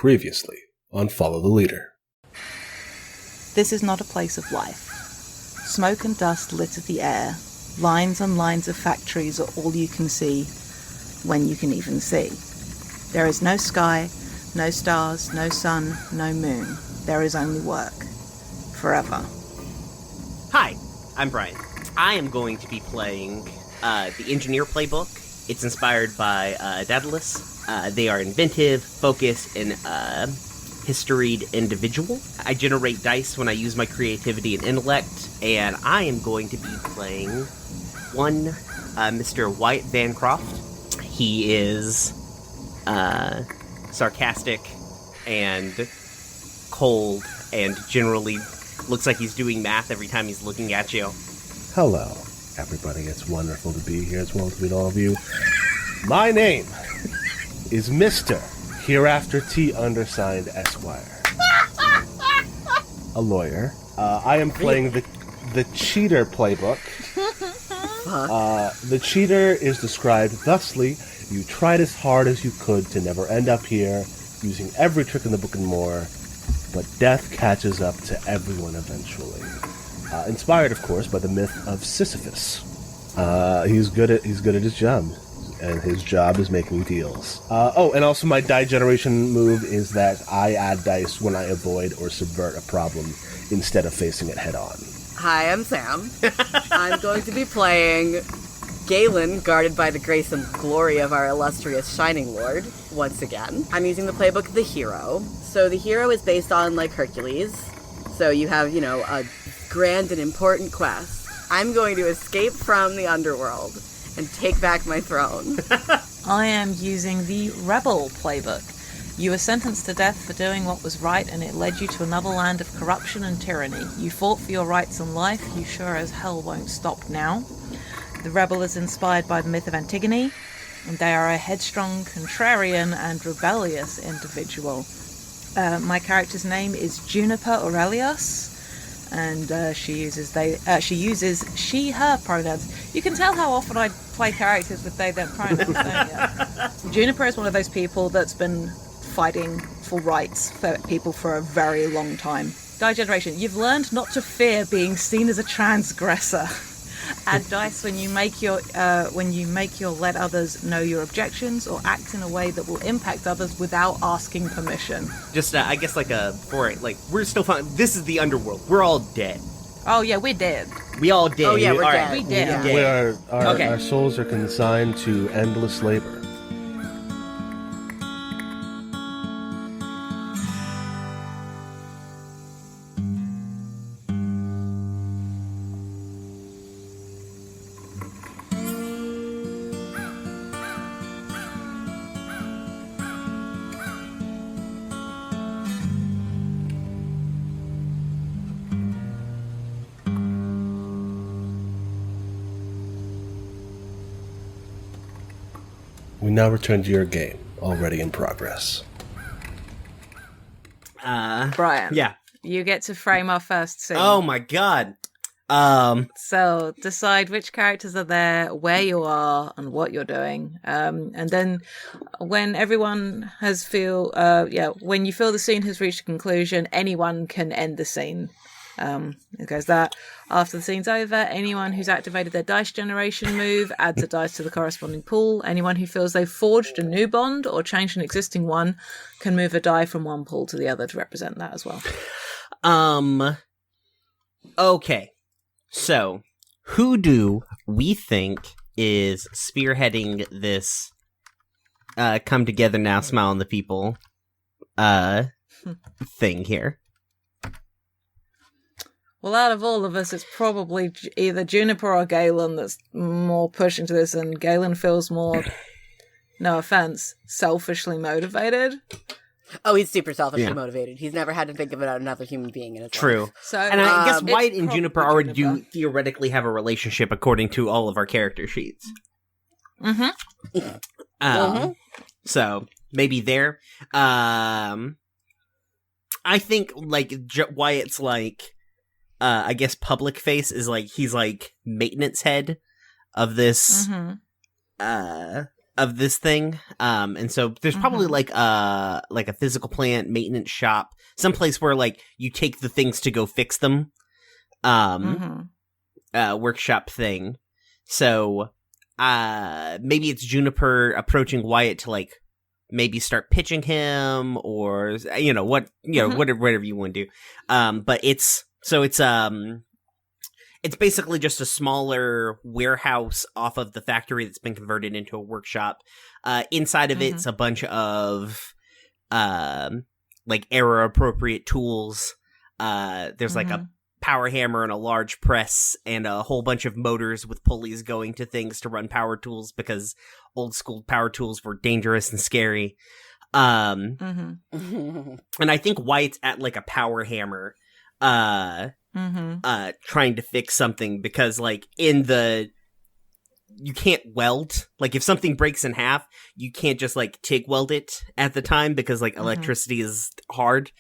Previously on Follow the Leader. This is not a place of life. Smoke and dust litter the air. Lines and lines of factories are all you can see, when you can even see. There is no sky, no stars, no sun, no moon. There is only work. Forever. Hi, I'm Brian. I am going to be playing the Engineer Playbook. It's inspired by Daedalus. They are inventive, focused, and historied individual. I generate dice when I use my creativity and intellect, and I am going to be playing one Mr. Wyatt Bancroft. He is sarcastic and cold and generally looks like he's doing math every time he's looking at you. Hello, everybody. It's wonderful to be here. It's wonderful to meet all of you. My name is Mr. Hereafter T. Undersigned Esquire. A lawyer. I am playing the Cheater Playbook. The Cheater is described thusly: you tried as hard as you could to never end up here, using every trick in the book and more, but death catches up to everyone eventually. Inspired, of course, by the myth of Sisyphus. He's good at his job, and his job is making deals. And also my die generation move is that I add dice when I avoid or subvert a problem instead of facing it head on. Hi, I'm Sam. I'm going to be playing Galen, guarded by the grace and glory of our illustrious Shining Lord, once again. I'm using the playbook The Hero. So the Hero is based on, like, Hercules. So you have, a grand and important quest. I'm going to escape from the underworld and take back my throne. I am using the Rebel Playbook. You were sentenced to death for doing what was right, and it led you to another land of corruption and tyranny. You fought for your rights in life. You sure as hell won't stop now. The Rebel is inspired by the myth of Antigone, and they are a headstrong, contrarian, and rebellious individual. My character's name is Juniper Aurelius, and she uses she/her pronouns. You can tell how often I play characters with they/them pronouns, don't you? Juniper is one of those people that's been fighting for rights for people for a very long time. Die generation. You've learned not to fear being seen as a transgressor. Add dice when you make your let others know your objections or act in a way that will impact others without asking permission. Just, I guess, we're still fine. This is the underworld. We're all dead. Oh yeah, we're dead. We all dead. Oh yeah, we're dead. We dead. Yeah. Our souls are consigned to endless labor. We now return to your game, already in progress. Brian. Yeah. You get to frame our first scene. Oh my god. So decide which characters are there, where you are, and what you're doing. And then when everyone when you feel the scene has reached a conclusion, anyone can end the scene. It goes that. After the scene's over, anyone who's activated their dice generation move adds a dice to the corresponding pool. Anyone who feels they've forged a new bond or changed an existing one can move a die from one pool to the other to represent that as well. Okay. So, who do we think is spearheading this come together now, smile on the people thing here? Well, out of all of us, it's probably either Juniper or Galen that's more pushing to this, and Galen feels more, no offense, selfishly motivated. Oh, he's super selfishly motivated. He's never had to think about another human being in his True. life. So, and I guess Wyatt and Juniper already Juniper. do theoretically have a relationship according to all of our character sheets. So, maybe there. I think, Wyatt's, I guess public face is he's maintenance head of this of this thing. And so there's probably like a physical plant maintenance shop, someplace where like you take the things to go fix them. Workshop thing. So maybe it's Juniper approaching Wyatt to like maybe start pitching him, or whatever you want to do. But it's basically just a smaller warehouse off of the factory that's been converted into a workshop. Inside of it's a bunch of like era appropriate tools. There's like a power hammer and a large press and a whole bunch of motors with pulleys going to things to run power tools, because old school power tools were dangerous and scary. And I think Wyatt's at like a power hammer trying to fix something, because like you can't weld. Like if something breaks in half, you can't just like TIG weld it at the time, because like electricity is hard.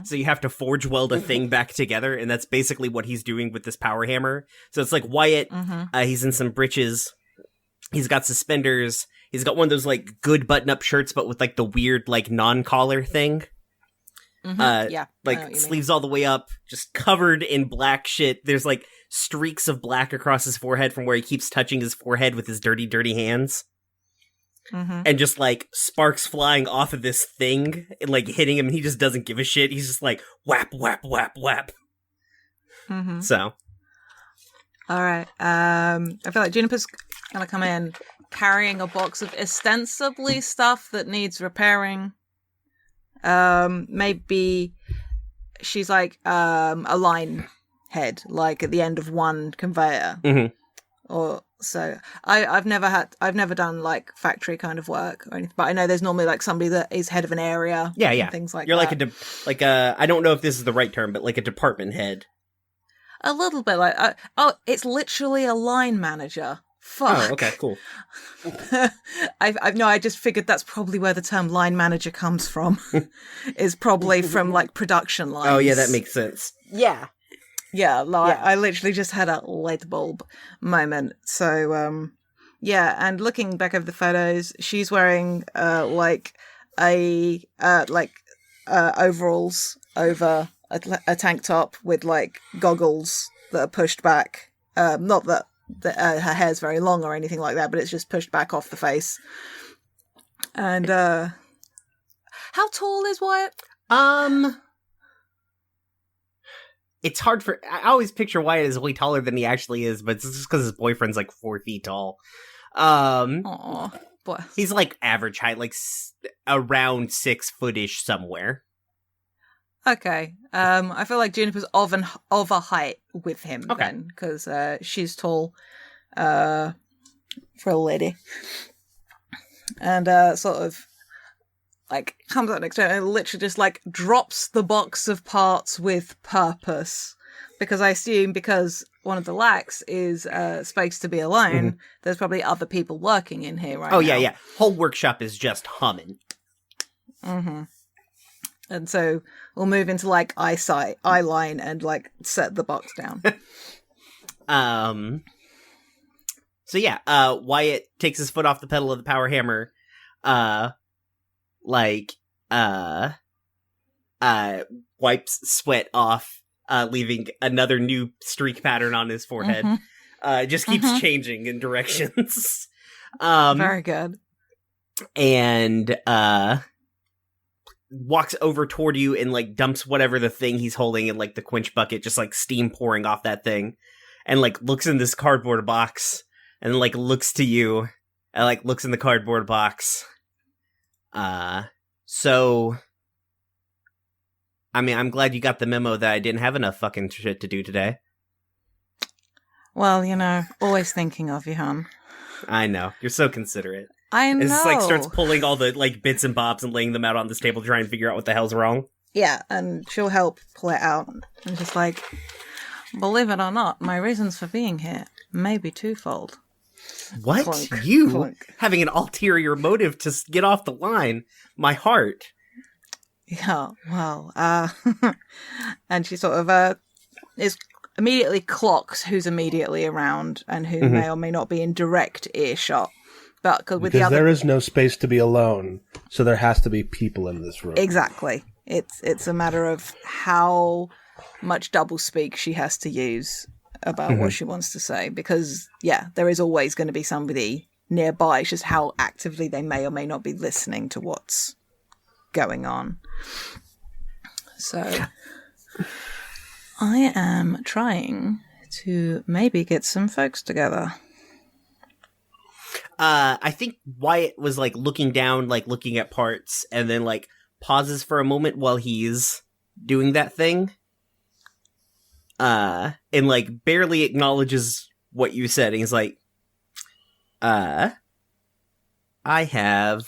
So you have to forge weld a thing back together, and that's basically what he's doing with this power hammer. So it's like Wyatt, he's in some breeches, he's got suspenders, he's got one of those like good button-up shirts but with like the weird like non-collar thing. Like sleeves all the way up, just covered in black shit. There's like streaks of black across his forehead from where he keeps touching his forehead with his dirty hands. And just like sparks flying off of this thing and like hitting him, and he just doesn't give a shit. He's just like whap whap whap whap. So all right, I feel like Juniper's gonna come in carrying a box of ostensibly stuff that needs repairing. Maybe she's like a line head, like at the end of one conveyor. Or so I've never done like factory kind of work or anything, but I know there's normally like somebody that is head of an area. And things like you're that. like I don't know if this is the right term, but like a department head. A little bit like it's literally a line manager. Fuck. Oh, okay, cool. I just figured that's probably where the term line manager comes from. Is probably from like production lines. Oh yeah, that makes sense. Yeah. Yeah, I literally just had a light bulb moment. So, and looking back over the photos, she's wearing overalls over a tank top with like goggles that are pushed back. Not that her hair's very long or anything like that, but it's just pushed back off the face. And how tall is Wyatt? It's hard I always picture Wyatt as way taller than he actually is, but it's just because his boyfriend's like 4 feet tall. Aw, boy. He's like average height, like around 6 foot-ish somewhere. Okay. I feel like Juniper's of a height with him then, because she's tall for a lady. And sort of like comes up next to her and literally just like drops the box of parts with purpose, because I assume because one of the lacks is supposed to be alone, there's probably other people working in here right now. Yeah. Whole workshop is just humming. And so we'll move into like eye line and like set the box down. So yeah, Wyatt takes his foot off the pedal of the power hammer, wipes sweat off, leaving another new streak pattern on his forehead. Just keeps changing in directions. Very good. And walks over toward you and like dumps whatever the thing he's holding in like the quench bucket, just like steam pouring off that thing, and like looks in this cardboard box and like looks to you and like looks in the cardboard box. So I mean, I'm glad you got the memo that I didn't have enough fucking shit to do today. Well, always thinking of you, hon. I know. You're so considerate. I know. And just like starts pulling all the like bits and bobs and laying them out on this table, trying to figure out what the hell's wrong. Yeah, and she'll help pull it out. And just like, believe it or not, my reasons for being here may be twofold. What? Clunk, You clunk. having an ulterior motive to get off the line? My heart. Yeah, well, and she sort of is immediately clocks who's immediately around and who may or may not be in direct earshot. But with the Because other, there is no space to be alone, so there has to be people in this room. exactly, it's a matter of how much doublespeak she has to use about what she wants to say. Because there is always going to be somebody nearby. It's just how actively they may or may not be listening to what's going on. So I am trying to maybe get some folks together. I think Wyatt was like looking down, like looking at parts, and then like pauses for a moment while he's doing that thing. And like barely acknowledges what you said. And he's like, I have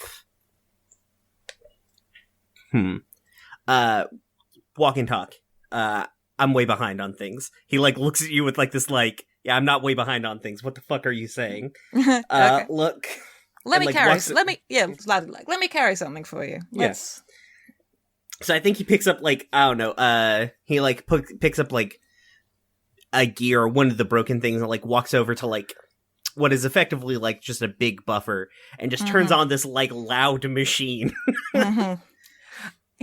walk and talk. I'm way behind on things. He like looks at you with like this like, yeah, I'm not way behind on things. What the fuck are you saying? Okay. Look. Let and, me like, carry. walks- Let me carry something for you. Let's. So I think he picks up like, I don't know. He like picks up like a gear or one of the broken things and like walks over to like what is effectively like just a big buffer and just turns on this like loud machine.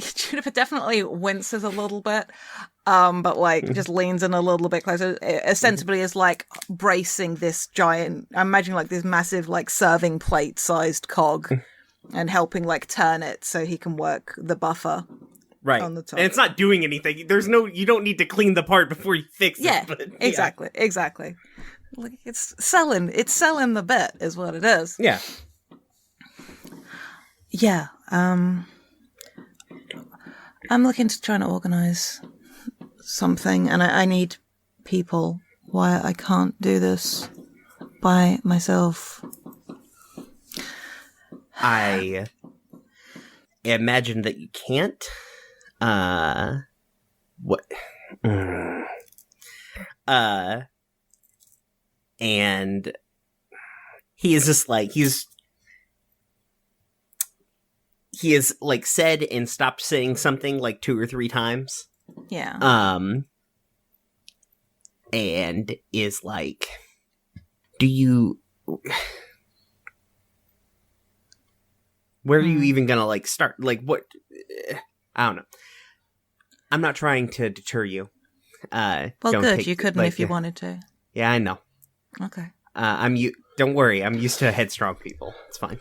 Juniper definitely winces a little bit, but like just leans in a little bit closer. It ostensibly is like bracing this giant. I'm imagining like this massive like serving plate sized cog, and helping like turn it so he can work the buffer. Right. On the top. And it's not doing anything. You don't need to clean the part before you fix Yeah, it. But, exactly. Like it's selling the bit is what it is. Yeah. Yeah. I'm looking to try to organize something, and I need people. Why I can't do this by myself. I imagine that you can't. What? And he is just like he has like said and stopped saying something like 2 or 3 times. Yeah. And is like, do you? Where are you even gonna like start? Like what? I don't know. I'm not trying to deter you. Well, good. You couldn't if you wanted to. Yeah, I know. Okay. Don't worry. I'm used to headstrong people. It's fine.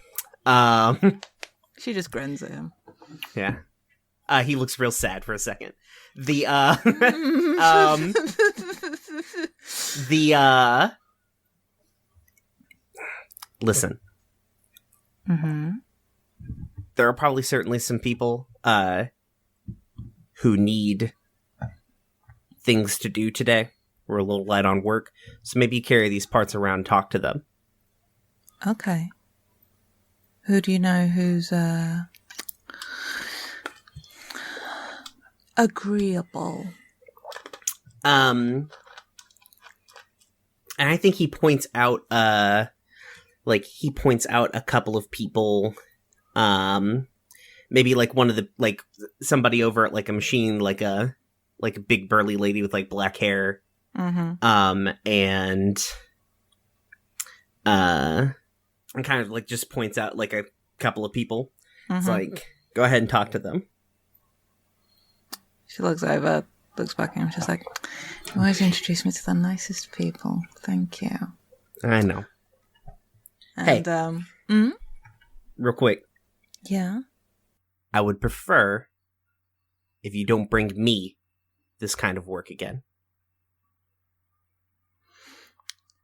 She just grins at him. Yeah. He looks real sad for a second. Listen. Mm-hmm. There are probably certainly some people, who need things to do today. We're a little light on work. So maybe you carry these parts around and talk to them. Okay. Who do you know who's, agreeable? And I think he points out, a couple of people, maybe like one of the, like somebody over at like a machine, like a big burly lady with like black hair. Mm-hmm. And kind of like just points out like a couple of people. Mm-hmm. It's like, go ahead and talk to them. She looks over, looks back at him, she's like, you always introduce me to the nicest people. Thank you. I know. And, Real quick, yeah. I would prefer if you don't bring me this kind of work again.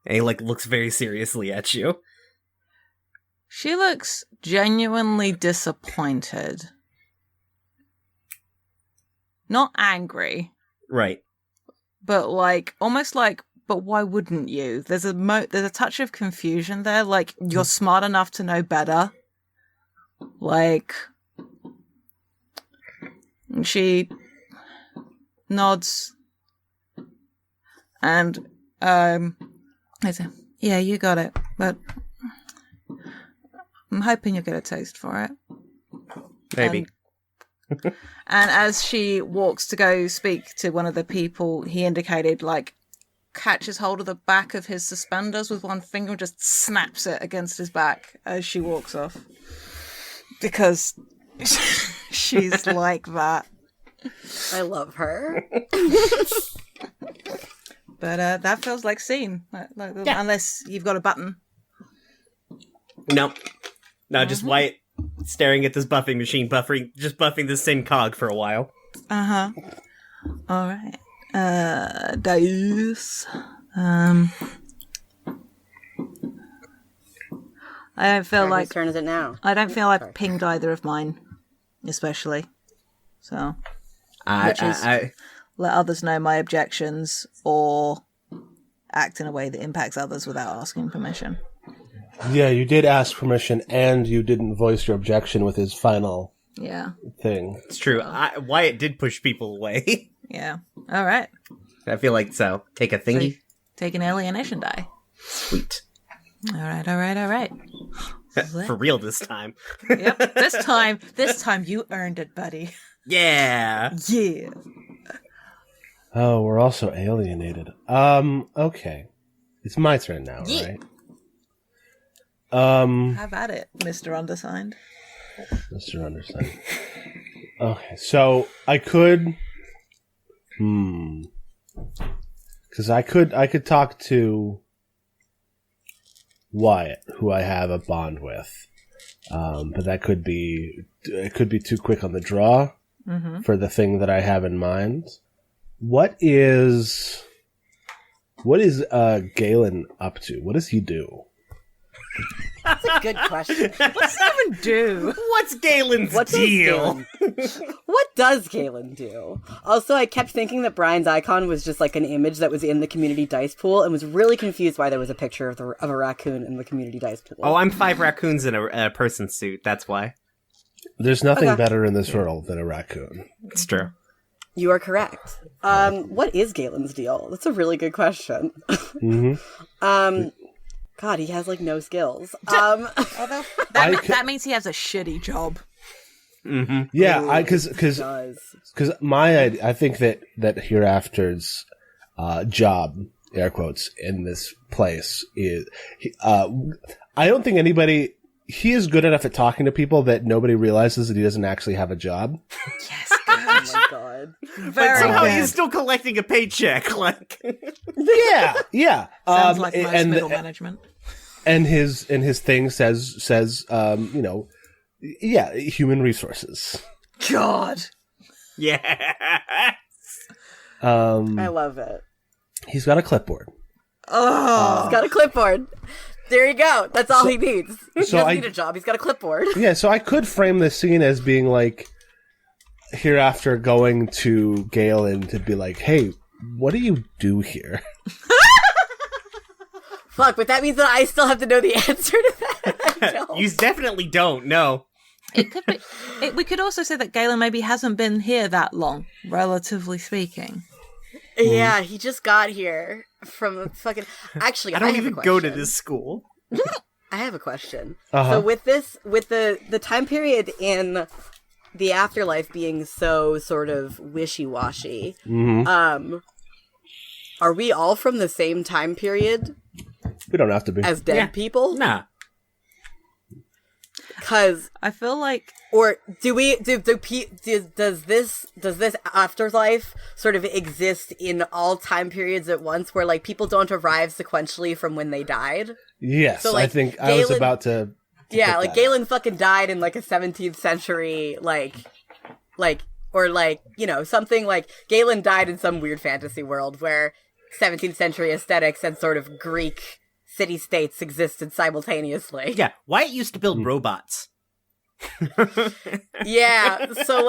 And he like looks very seriously at you. She looks genuinely disappointed. Not angry, Right. but like almost like, but why wouldn't you? There's a touch of confusion there. Like you're smart enough to know better. Like she nods, and I say, yeah, you got it, but I'm hoping you'll get a taste for it. Maybe. And as she walks to go speak to one of the people he indicated, like, catches hold of the back of his suspenders with one finger and just snaps it against his back as she walks off. Because she's like that. I love her. But that feels like scene. Yeah. Unless you've got a button. No, just Wyatt staring at this buffing machine, buffing this same cog for a while. Uh-huh. All right. Dice. I don't feel Whose turn is it now? I don't feel I've pinged either of mine, especially. So I let others know my objections or act in a way that impacts others without asking permission. Yeah, you did ask permission, and you didn't voice your objection with his final Yeah. thing. it's true. Wyatt did push people away. Yeah. All right. I feel like so. Take a thingy. Take an alienation die. Sweet. All right. For real this time. Yep. This time you earned it, buddy. Yeah. Yeah. Oh, we're also alienated. Okay. It's my turn now, Yeah. right? Have at it, Mr. Undersigned. Mr. Undersigned. Okay, so I could... Because I could talk to Wyatt, who I have a bond with. But that could be... It could be too quick on the draw for the thing that I have in mind. What is Galen up to? What does he do? That's a good question. What's that even do? What's Galen's What does deal? What does Galen do? Also, I kept thinking that Brian's icon was just like an image that was in the community dice pool, and was really confused why there was a picture of a raccoon in the community dice pool. Oh, I'm 5 raccoons in a person suit. That's why. There's nothing Okay. better in this world than a raccoon. It's true. You are correct. What is Galen's deal? That's a really good question. God, he has like no skills. That means he has a shitty job. Yeah, because Does. I think that Hereafter's job, air quotes, in this place is I don't think anybody. He is good enough at talking to people that nobody realizes that he doesn't actually have a job. Yes, Oh my god. But somehow good. he's still collecting a paycheck. Like, Yeah. Sounds like most and middle management. and his thing says human resources. God. yeah. I love it. He's got a clipboard. Oh. He's got a clipboard. There you go. That's all he needs. He doesn't I- need a job. He's got a clipboard. Yeah, so I could frame this scene as being like Hereafter going to Galen to be like, "Hey, what do you do here?" Fuck, but that means that I still have to know the answer to that. I don't. You definitely don't. No. It could be. We could also say that Galen maybe hasn't been here that long, relatively speaking. Yeah, he just got here from a fucking. Actually, I don't have a even go to question. this school. I have a question. Uh-huh. So with the time period in the afterlife being so sort of wishy-washy, are we all from the same time period We don't have to be. as dead Yeah. people? Nah. Because, I feel like or do we does this afterlife sort of exist in all time periods at once, where like people don't arrive sequentially from when they died? Yes, So, like, I think I was Galen- about to. Yeah, put like that. Galen fucking died in like a 17th century, or something like Galen died in some weird fantasy world where 17th century aesthetics and sort of Greek city-states existed simultaneously. Yeah. Wyatt used to build robots. Yeah, so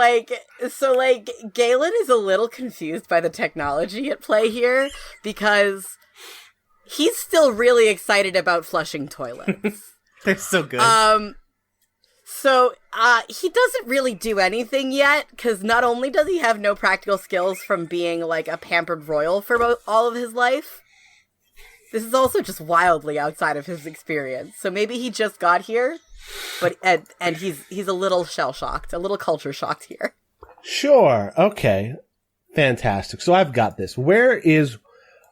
Galen is a little confused by the technology at play here because he's still really excited about flushing toilets. They're so good. So he doesn't really do anything yet, because not only does he have no practical skills from being like a pampered royal for all of his life, this is also just wildly outside of his experience. So maybe he just got here, but and he's a little shell-shocked, a little culture-shocked here. Sure. Okay. Fantastic. So I've got this. Where is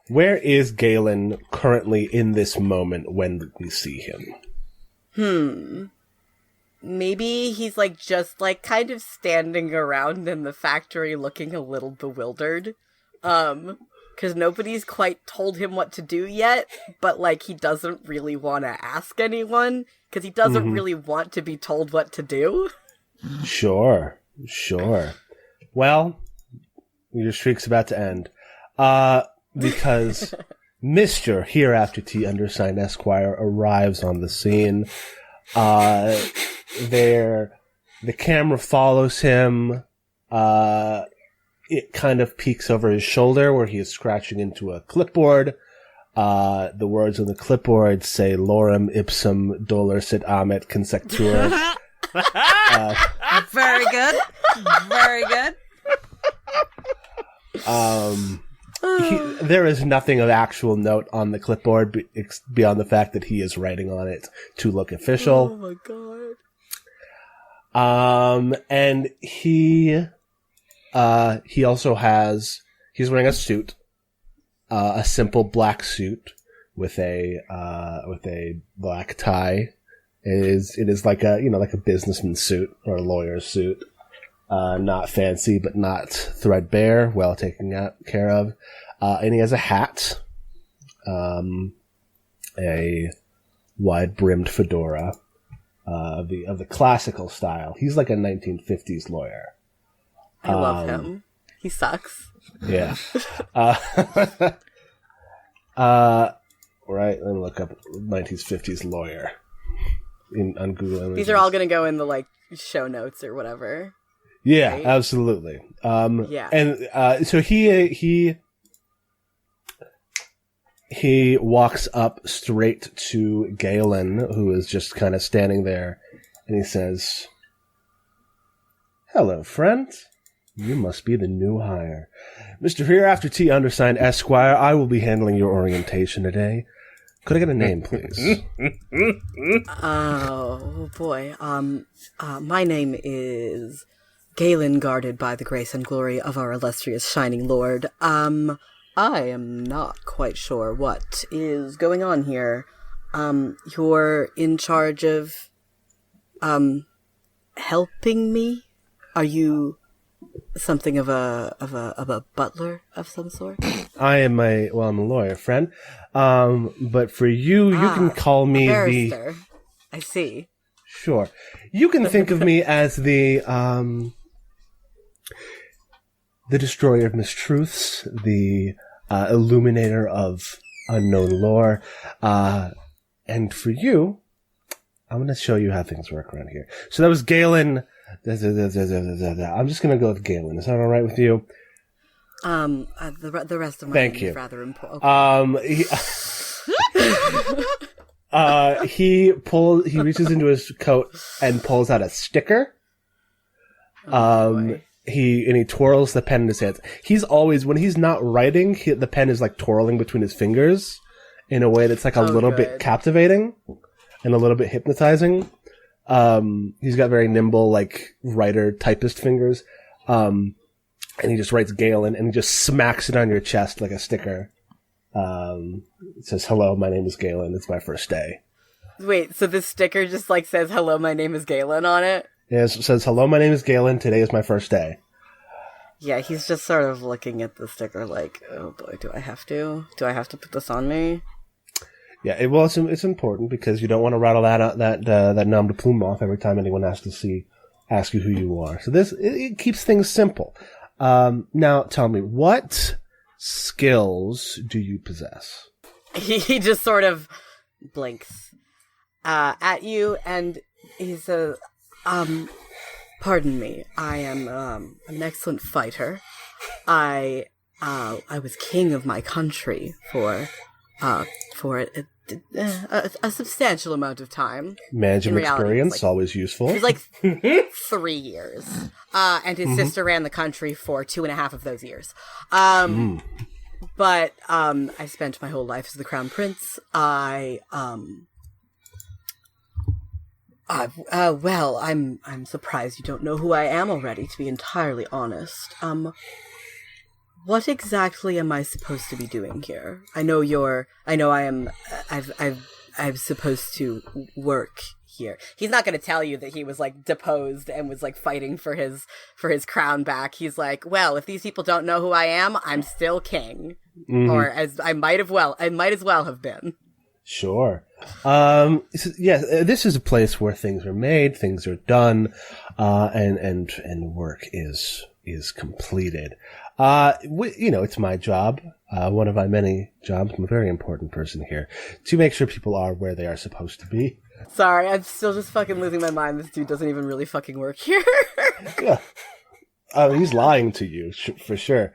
Where is Galen currently in this moment when we see him? Maybe he's, like, just, like, kind of standing around in the factory looking a little bewildered. Because nobody's quite told him what to do yet, but, like, he doesn't really want to ask anyone, because he doesn't really want to be told what to do. Sure. Well, your streak's about to end. Because Mr. Hereafter T undersigned Esquire arrives on the scene. The camera follows him. It kind of peeks over his shoulder where he is scratching into a clipboard. The words on the clipboard say "Lorem ipsum dolor sit amet consectur." Very good. Very good. There is nothing of actual note on the clipboard beyond the fact that he is writing on it to look official. Oh my god. And he also he's wearing a suit, a simple black suit with a black tie. It is like a businessman's suit or a lawyer's suit. Not fancy, but not threadbare, well taken care of. And he has a hat, a wide-brimmed fedora, of the classical style. He's like a 1950s lawyer. I love him. He sucks. Yeah. Right, let me look up 1950s lawyer on Google Images. These are all going to go in the, like, show notes or whatever. Yeah, right? Absolutely. Yeah. And so he walks up straight to Galen, who is just kind of standing there, and he says, "Hello, friend. You must be the new hire. Mr. Hereafter T. Undersigned Esquire, I will be handling your orientation today. Could I get a name, please?" Oh, boy. My name is Galen, guarded by the grace and glory of our illustrious Shining Lord. I am not quite sure what is going on here. You're in charge of, helping me? Are you something of a butler of some sort? I'm a lawyer, friend. But for you can call me barrister. I see. Sure. You can think of me as the destroyer of mistruths, the illuminator of unknown lore. And for you, I'm going to show you how things work around here. So that was Galen. I'm just going to go with Galen. Is that all right with you? The rest of my Thank name you. is rather important. Okay. He reaches into his coat and pulls out a sticker. He twirls the pen in his hands. He's always, when he's not writing, the pen is like twirling between his fingers in a way that's like a little bit captivating and a little bit hypnotizing. He's got very nimble, like, writer typist fingers. And he just writes Galen and he just smacks it on your chest like a sticker. It says, "Hello, my name is Galen. It's my first day." Wait, so this sticker just, like, says, "Hello, my name is Galen" on it? Yeah, it says, "Hello, my name is Galen. Today is my first day." Yeah, he's just sort of looking at the sticker like, oh boy, do I have to? Do I have to put this on me? Yeah, it's important because you don't want to rattle that nom de plume off every time anyone has to ask you who you are. So it keeps things simple. Now tell me, what skills do you possess? He just sort of blinks at you, and he says, "Pardon me. I am an excellent fighter. I was king of my country for a substantial amount of time. Management experience, like, always useful. It was like 3 years. And his sister ran the country for 2.5 of those years. But I spent my whole life as the crown prince. I'm surprised you don't know who I am already, to be entirely honest. What exactly am I supposed to be doing here? I'm supposed to work here. He's not going to tell you that he was like deposed and was like fighting for his crown back. He's like, well, if these people don't know who I am, I'm still king. Or as I might as well have been. Sure. This is a place where things are made, things are done, and work is completed. It's my job, one of my many jobs. I'm a very important person here to make sure people are where they are supposed to be. Sorry, I'm still just fucking losing my mind. This dude doesn't even really fucking work here. Yeah. He's lying to you for sure.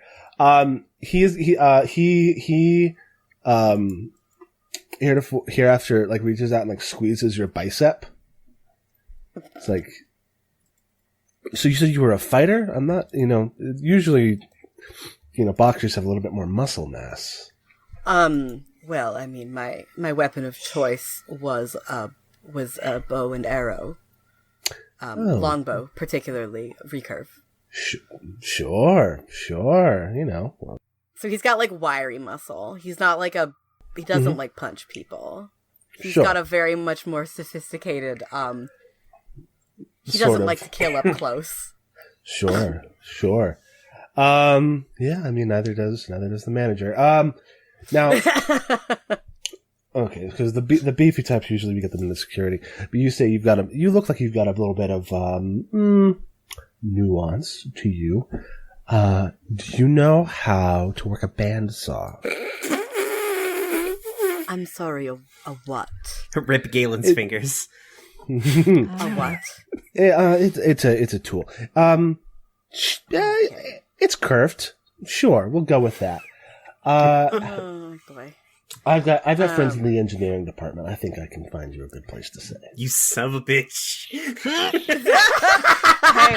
Hereafter, like, reaches out and like squeezes your bicep. It's like, so you said you were a fighter? I'm not, usually, boxers have a little bit more muscle mass. Well, I mean, my weapon of choice was a bow and arrow. Longbow, particularly recurve. Sure. So he's got like wiry muscle. He's not like he doesn't like punch people. He's Sure. got a very much more sophisticated, he Sort doesn't of. like to kill up close. Sure. Yeah, I mean, neither does the manager. Now, okay, because the beefy types, usually we get them in the security, but you say you look like you've got a little bit of nuance to you. Do you know how to work a bandsaw? I'm sorry, a what? Rip Galen's fingers. A what? It's a tool. It's curved. Sure, we'll go with that. Oh, boy. I've got friends in the engineering department. I think I can find you a good place to stay. You son of a bitch. Hey,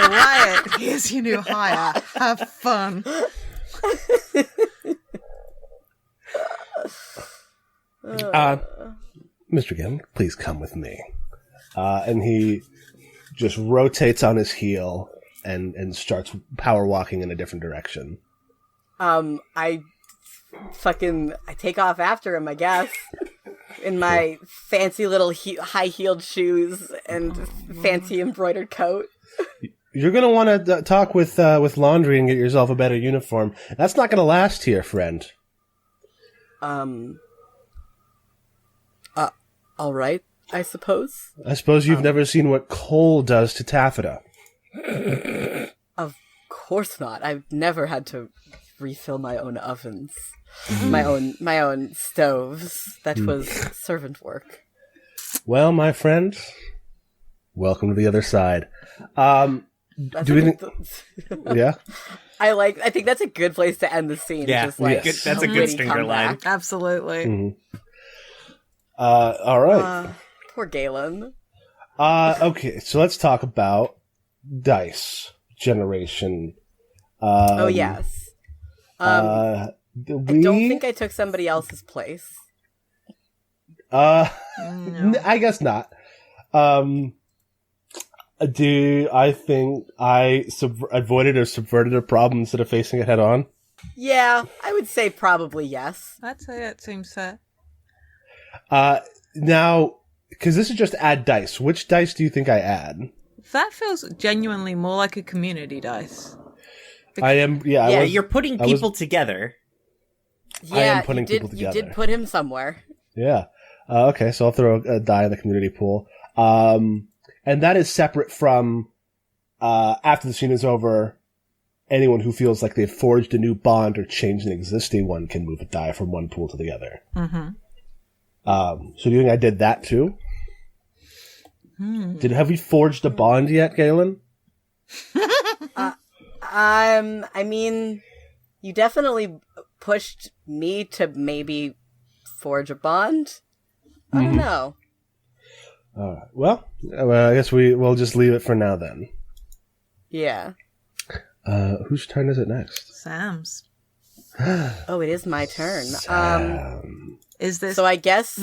Wyatt, here's your new hire. Have fun. Mr. Ginn, please come with me. And he just rotates on his heel and starts power walking in a different direction. I take off after him, I guess. In my fancy little high-heeled shoes and fancy embroidered coat. You're going to want to talk with laundry and get yourself a better uniform. That's not going to last here, friend. All right, I suppose. I suppose you've never seen what coal does to taffeta. Of course not. I've never had to refill my own ovens. My own stoves. That was servant work. Well, my friend, welcome to the other side. Do we think? Yeah. I think that's a good place to end the scene. Yeah, just like yes. That's a good witty stinger line. comeback. Absolutely. All right. Poor Galen. Okay, so let's talk about dice generation. Oh yes. I don't think I took somebody else's place. I guess not. Do I think I avoided or subverted a problem instead of facing it head on? Yeah, I would say probably yes. I'd say that seems fair. Now, because this is just add dice, which dice do you think I add? That feels genuinely more like a community dice. I am, yeah. Yeah, You're putting people together. Yeah, I am putting people You together. did put him somewhere. Yeah. Okay, so I'll throw a die in the community pool. And that is separate from, after the scene is over, anyone who feels like they've forged a new bond or changed an existing one can move a die from one pool to the other. Mm-hmm. So do you think I did that too? Have we forged a bond yet, Galen? I mean, you definitely pushed me to maybe forge a bond. I don't know. All right. Well, I guess we'll just leave it for now then. Yeah. Whose turn is it next? Sam's. Oh, it is my turn. Is this... So I guess...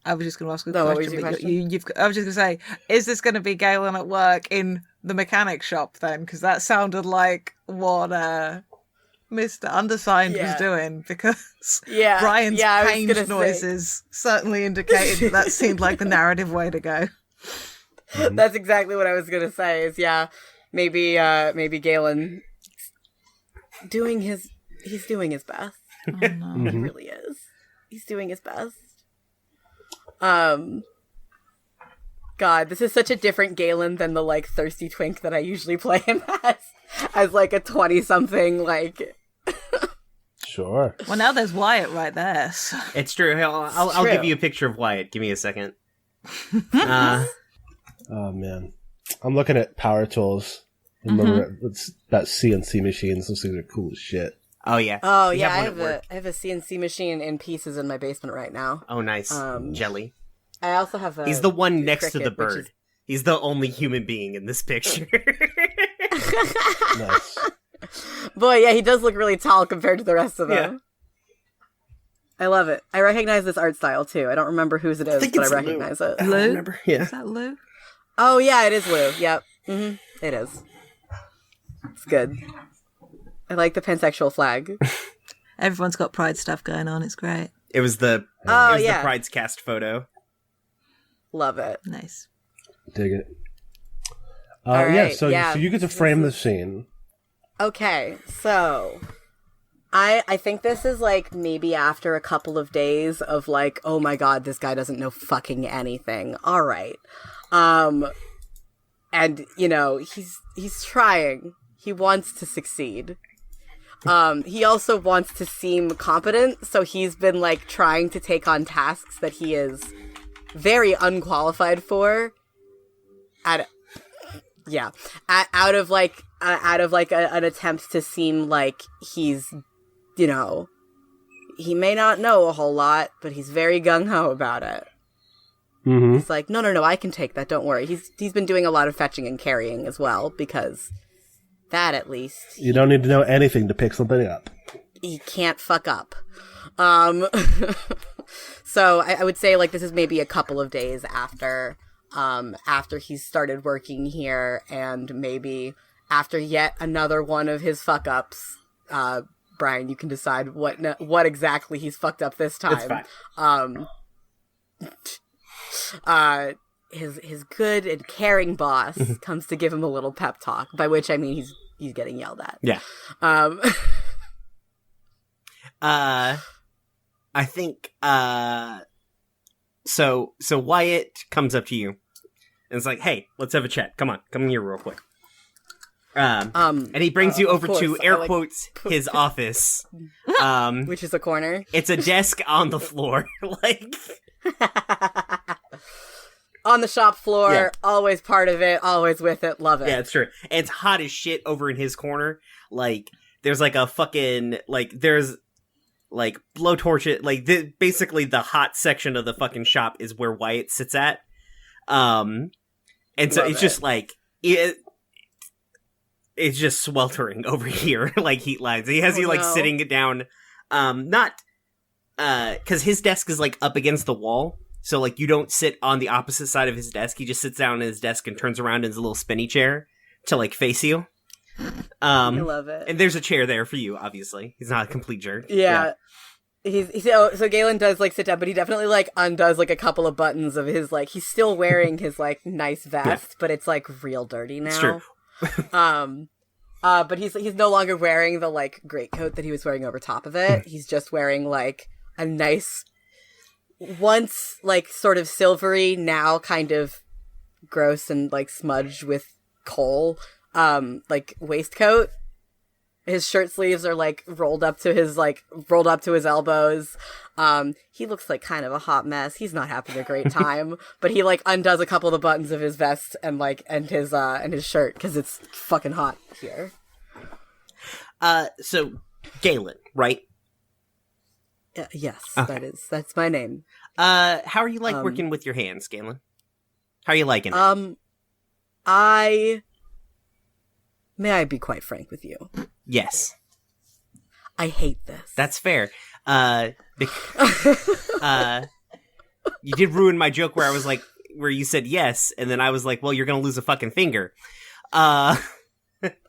I was just going to ask a No, what question, was your but question? I was just going to say, is this going to be Galen at work in the mechanic shop then? Because that sounded like what Mr. Undersigned was Yeah. doing, because Yeah, Brian's yeah, I was pained gonna say. noises certainly indicated that seemed like the narrative way to go. That's exactly what I was gonna say. Is maybe Galen he's doing his best. Oh, no. He really is. He's doing his best. God, this is such a different Galen than the like thirsty twink that I usually play him as like a 20-something like. Sure. Well, now there's Wyatt right there. So. It's true. I'll true. give you a picture of Wyatt. Give me a second. Uh, Oh man, I'm looking at power tools. Remember, it's about CNC machines. Those things are cool as shit. oh yeah. Oh We yeah, one at work. I have a CNC machine in pieces in my basement right now. Oh nice. Jelly. I also have a. He's the one next to the Cricket, which bird. is- He's the only human being in this picture. Nice. Boy, yeah, he does look really tall compared to the rest of Yeah. them. I love it. I recognize this art style too. I don't remember whose it is, think but I it's Lou. recognize it. I Lou? don't remember. Yeah. Is that Lou? Oh yeah, it is Lou. Yep. It is. It's good. I like the pansexual flag. Everyone's got pride stuff going on. It's great. It was the Oh, it was yeah. the Pride's cast photo. Love it. Nice. Dig it. All Yeah. right, So yeah. you get to frame the scene. Okay, so I think this is like maybe after a couple of days of like, oh my god, this guy doesn't know fucking anything. All right. And you know, he's trying. He wants to succeed. He also wants to seem competent, so he's been like trying to take on tasks that he is very unqualified for. Out of an attempt to seem like he's, you know, he may not know a whole lot, but he's very gung-ho about it. Mm-hmm. He's like, no, I can take that, don't worry. He's been doing a lot of fetching and carrying as well, because that at least You don't need to know anything to pick something up. he can't fuck up. So I would say like this is maybe a couple of days after he's started working here, and maybe after yet another one of his fuck ups. Brian, you can decide what exactly he's fucked up this time. It's fine. His good and caring boss comes to give him a little pep talk, by which I mean he's getting yelled at. Yeah. I think so Wyatt comes up to you and is like, "Hey, let's have a chat. Come in here real quick." And he brings you over course, to I air like- quotes his office. Which is a corner. It's a desk on the floor, like On the shop floor, Yeah. always part of it, always with it, love it. yeah, it's true. And it's hot as shit over in his corner. Like there's like a fucking there's like blowtorch. Like basically the hot section of the fucking shop is where Wyatt sits at. And so Love it's it. just like it's just sweltering over here, like heat lines. He has Oh, you like no. sitting down, not because his desk is like up against the wall, so like you don't sit on the opposite side of his desk. He just sits down at his desk and turns around in his little spinny chair to like face you. I love it. And there's a chair there for you. Obviously, he's not a complete jerk. Yeah. So Galen does like sit down, but he definitely like undoes like a couple of buttons of his like he's still wearing his like nice vest, but it's like real dirty now. It's true. But he's no longer wearing the like greatcoat that he was wearing over top of it. He's just wearing like a nice, once like sort of silvery, now kind of gross and like smudged with coal, like waistcoat. His shirt sleeves are like rolled up to his elbows. He looks like kind of a hot mess. He's not having a great time, but he like undoes a couple of the buttons of his vest and his shirt because it's fucking hot here. So Galen, right? Yes, Okay. that's my name. How are you like working with your hands, Galen? How are you liking it? May I be quite frank with you? Yes, I hate this. that's fair. You did ruin my joke where I was like, where you said yes, and then I was like, well, you're gonna lose a fucking finger.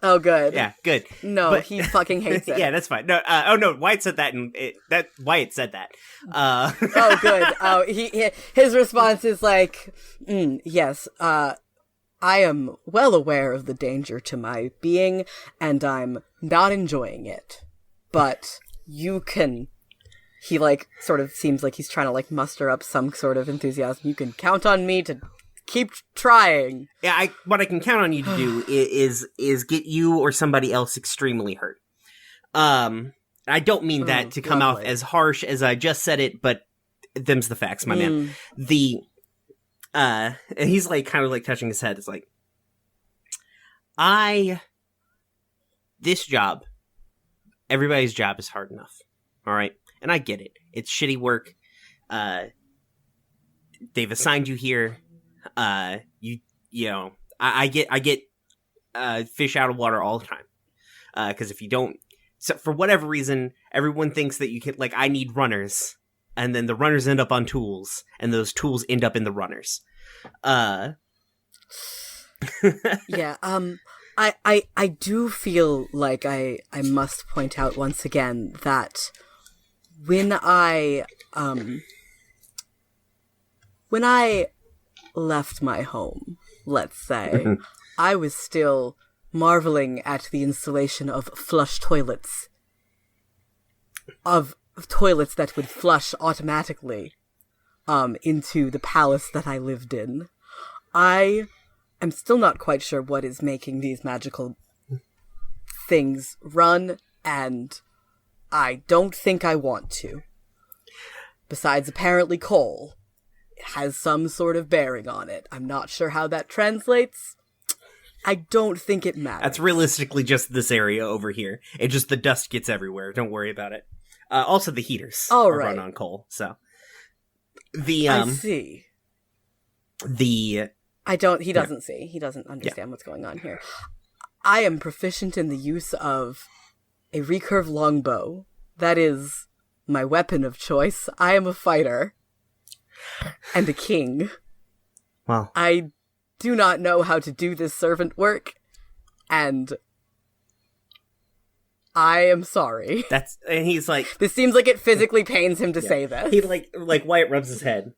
Oh, good. Yeah, good. No, But- he fucking hates it. Yeah, that's fine. No, no, Wyatt said that, and Wyatt said that. Oh, good. Oh, his response is like, yes, I am well aware of the danger to my being, and I'm not enjoying it. But you can... He, like, sort of seems like he's trying to, like, muster up some sort of enthusiasm. You can count on me to keep trying. Yeah, what I can count on you to do is get you or somebody else extremely hurt. I don't mean that to come lovely. out as harsh as I just said it, but them's the facts, my man. And he's like kind of like touching his head. It's like, this job, everybody's job is hard enough. All right. And I get it. It's shitty work. They've assigned you here. You know, I get fish out of water all the time. Because if you don't, so for whatever reason, everyone thinks that you can, like, I need runners. And then the runners end up on tools, and those tools end up in the runners. Yeah, I do feel like I must point out once again that when I left my home, let's say, I was still marveling at the installation of flush toilets. Of toilets that would flush automatically into the palace that I lived in. I am still not quite sure what is making these magical things run, and I don't think I want to. Besides, apparently coal. It has some sort of bearing on it. I'm not sure how that translates. I don't think it matters. That's realistically just this area over here. It just, the dust gets everywhere. Don't worry about it. Also, the heaters are run on coal, so. I see. He doesn't see. He doesn't understand what's going on here. I am proficient in the use of a recurve longbow. That is my weapon of choice. I am a fighter. And a king. Well, I do not know how to do this servant work, and I am sorry. and he's like, This seems like it physically pains him to say this. he like Wyatt rubs his head.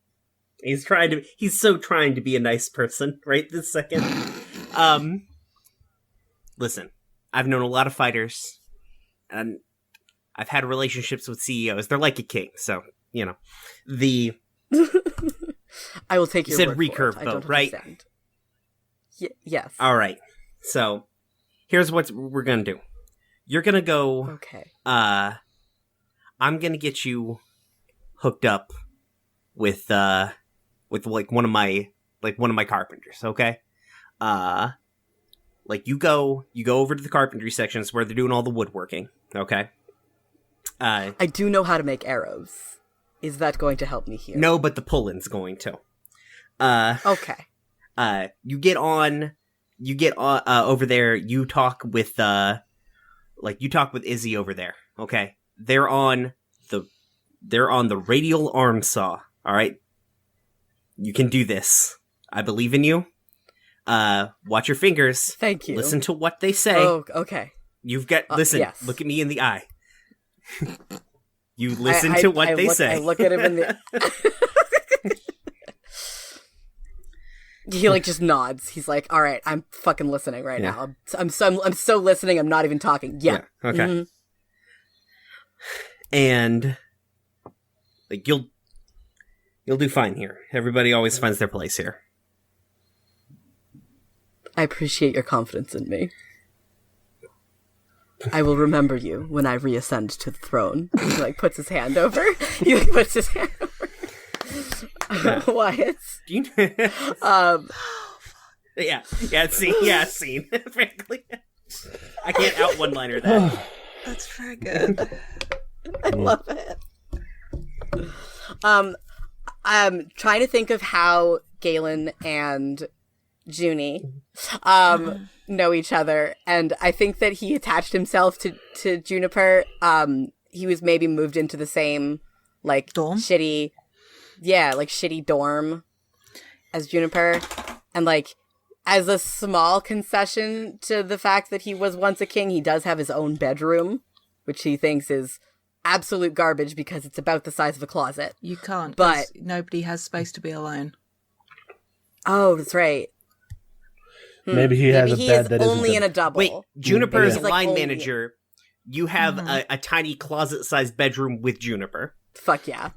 He's so trying to be a nice person right this second. Listen, I've known a lot of fighters, and I've had relationships with CEOs. They're like a king, so, you know. I will take your said word recurve for it. bow, I don't right? understand. Yes. All right. So, here's what we're going to do. You're going to go... Okay. I'm going to get you hooked up with one of my carpenters, okay? You go over to the carpentry sections where they're doing all the woodworking, okay? I do know how to make arrows. Is that going to help me here? No, but the pull-in's going to. Okay. You get on over there, you talk with Izzy over there, okay? They're on the radial arm saw, alright? You can do this. I believe in you. Watch your fingers. Thank you. Listen to what they say. Oh, okay. You've got, listen, yes. Look at me in the eye. You listen to what they say. I look at him in the... He just nods. He's like, "All right, I'm fucking listening right now. I'm so listening. I'm not even talking." Yeah. Okay. Mm-hmm. And you'll do fine here. Everybody always finds their place here. I appreciate your confidence in me. I will remember you when I reascend to the throne. He puts his hand over. He puts his hand over. Wyatt. Do you? Scene. Frankly, I can't out one-liner that. That's very good. I love it. I'm trying to think of how Galen and Junie know each other, and I think that he attached himself to Juniper. He was maybe moved into the same Dorm? shitty dorm as Juniper, and as a small concession to the fact that he was once a king, he does have his own bedroom, which he thinks is absolute garbage because it's about the size of a closet. You can't, But- 'cause nobody has space to be alone. Oh, that's right. Maybe he has a he bed is that isn't only a- in a double. Wait, Juniper is He's a like line only- manager. You have a tiny closet-sized bedroom with Juniper. Fuck yeah.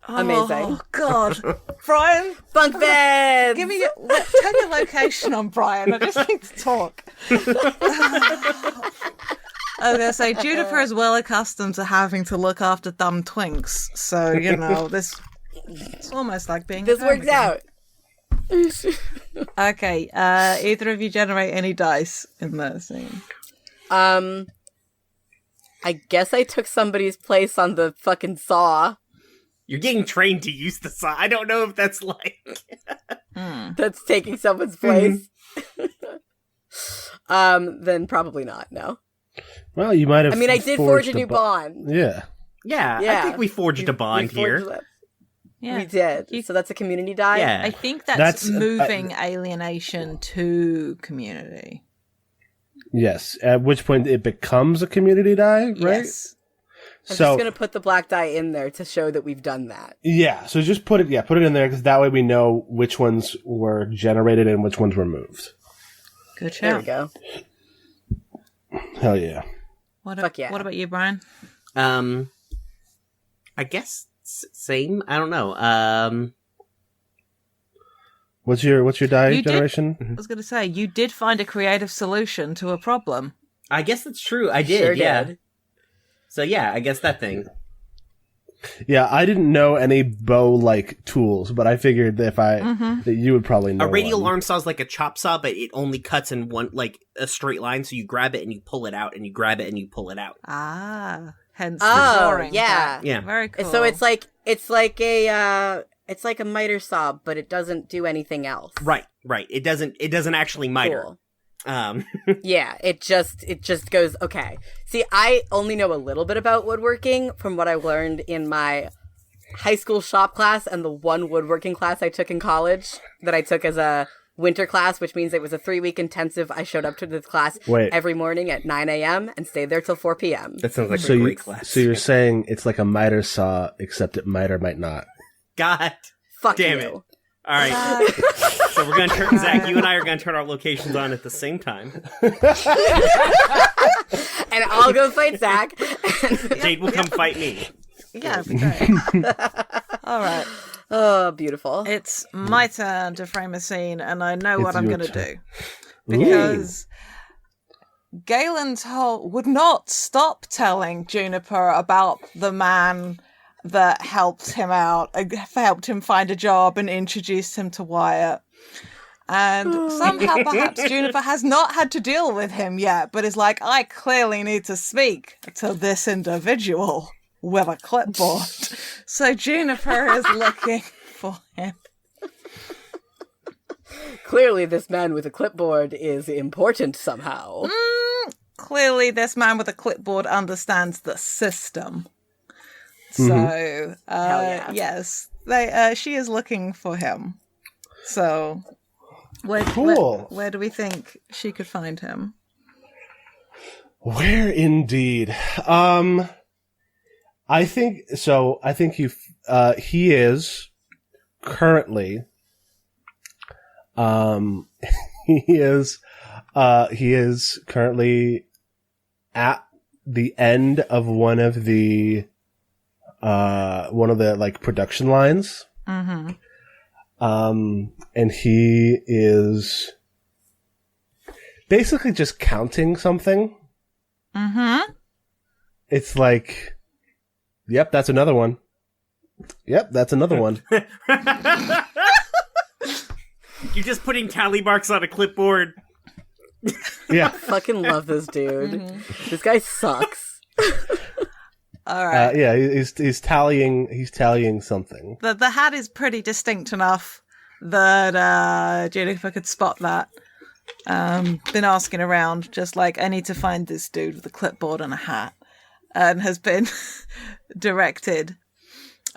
Amazing. Oh, God. Brian, Bunk beds! tell your location on Brian. I just need to talk. I was going to say, Juniper is well accustomed to having to look after dumb twinks. So, it's almost like being This at home works again. out. Okay, either of you generate any dice in the scene. I guess I took somebody's place on the fucking saw. You're getting trained to use the saw. I don't know if that's like... That's taking someone's place. Then probably not, no. Well, you might have. I mean, I did forge a new bond. bond. Yeah. Yeah, Yeah. I think we forged a bond We forged here. it. Yeah. We did. You- So that's a community die? Yeah. I think that's That's, moving alienation to community. Yes. At which point it becomes a community die, right? Yes. I'm So just going to put the black die in there to show that we've done that. yeah. So just put it. Yeah, put it in there because that way we know which ones were generated and which ones were moved. Good There we shout. go. Hell yeah. Fuck yeah. What about you, Brian? I guess same. I don't know. What's your die You did- generation? I was going to say, you did find a creative solution to a problem. I guess that's true. I did. Sure Yeah. did. So yeah, I guess that thing. Yeah, I didn't know any bow like tools, but I figured that that you would probably know. A radial one. arm saw is like a chop saw, but it only cuts in one, like a straight line. So you grab it and you pull it out, and you grab it and you pull it out. Ah, hence Oh, the drawing. yeah. Yeah. Very cool. So it's like a miter saw, but it doesn't do anything else. Right. It doesn't actually miter. Cool. Yeah, it just goes, okay. See, I only know a little bit about woodworking from what I learned in my high school shop class and the one woodworking class I took in college that I took as a winter class, which means it was a 3-week intensive. I showed up to this class Wait. every morning at 9 a.m. and stayed there till 4 p.m. that sounds like So a you, great class. so you're saying it's like a miter saw, except it might or might not. God Fuck damn you. it! All right, so we're gonna turn Zach. You and I are gonna turn our locations on at the same time. And I'll go fight Zach. Jade will come fight me. yeah, it'd be great. All right. Oh, beautiful. It's my turn to frame a scene, and I know what It's I'm your going to turn. do. Because Galen would not stop telling Juniper about the man that helped him out, helped him find a job, and introduced him to Wyatt. And somehow, perhaps, Juniper has not had to deal with him yet, but is like, I clearly need to speak to this individual with a clipboard. So Juniper is looking for him. Clearly, this man with a clipboard is important somehow. Clearly, this man with a clipboard understands the system. So, Hell yeah. yes, she is looking for him. So, Cool. where do we think she could find him? Where indeed? I think so. I think he is currently. He is currently at the end of one of the like production lines. Mm-hmm. And he is basically just counting something. Mm-hmm. It's like, yep, that's another one. Yep, that's another one. You're just putting tally marks on a clipboard. Yeah. Fucking love this dude. This guy sucks. All right. Yeah, he's tallying something. The hat is pretty distinct enough that Jennifer could spot that. Been asking around, just like, I need to find this dude with a clipboard and a hat, and has been directed